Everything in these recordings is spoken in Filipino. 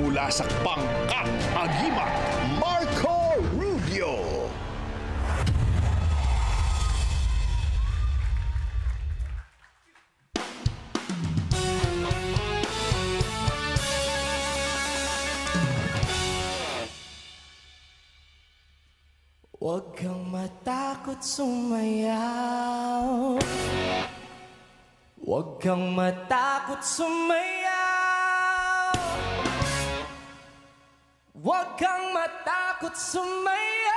mula sa pangkat Agimat, Marco Rubio. Huwag kang matakot sumayaw. Huwag kang matakot sumayaw. Huwag kang matakot sumayaw.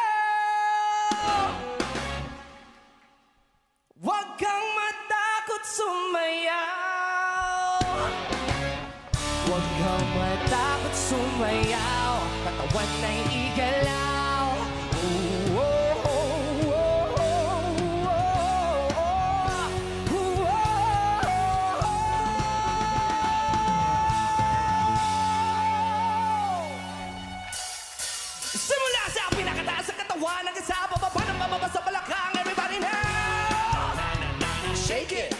Huwag kang matakot sumayaw. Huwag kang matakot sumayaw. Katawan ay igalaw. Simula sa pinakataas sa katawan hanggang sa bababa ng bababa sa balakang. Everybody now! Shake it,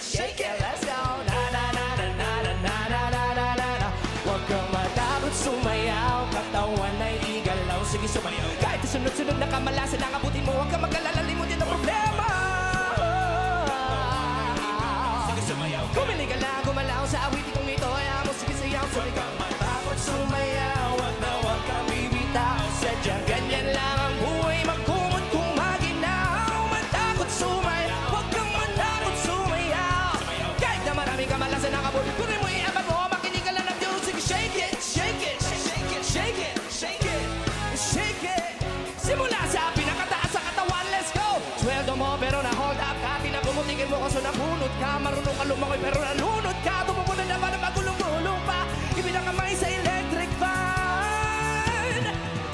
let's go. Huwag kang matakot sumayaw. Katawan ay igalaw. Sige sumayaw. Kahit sunod-sunod na kamalasan ang abutin mo, huwag kang mag-alala, limutin ang problema. Sige sumayaw. Kumilig ka lang, gumalaw sa awitin kong ito. Kaya mo sige sayaw. Huwag kang matakot sumayaw. Huwag kang bibitaw. Sadyang ganyan lang ang buhay, magkumot kung maginaw. Matakot sumayaw. Huwag kang matakot sumayaw. Kahit na maraming kamalasan ang abutin, kunin mo i-abat mo. Makinig ka lang ng music. Shake it, shake it, shake it, shake it, shake it, shake it. Simula sa pinakataas sa katawan, let's go. Sweldo mo pero na-hold up ka. Pinapumutigin mo kaso nabunot ka. Marunong ka lumangoy pero nanunod ka. Tumupo na naman na magulong-gulong pa. Ibinangamay sa electric fan.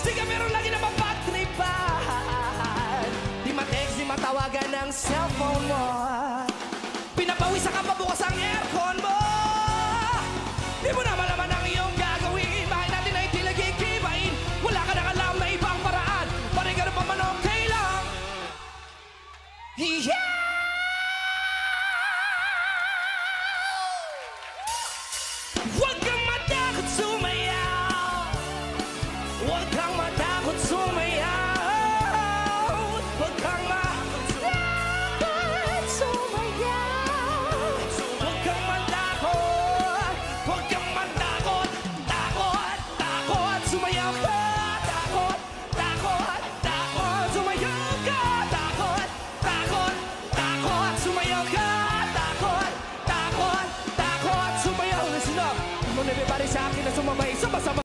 Sige meron lagi na mapagtripan. Di ma-text, di matawagan ng cellphone mo. Pinapawisan ka pa bukas ang aircon mo. Di mo na malaman ang iyong gagawin. Bahay natin ay tila gigibain. Wala ka nang alam na ibang paraan. Pare ka na pa man okay lang. Yeah! Huwag kang matakot sumayaw. Huwag kang matakot sumayaw. Huwag kang matakot sumayaw. Huwag kang matakot. Huwag kang matakot. Takot, takot, sumayaw ka.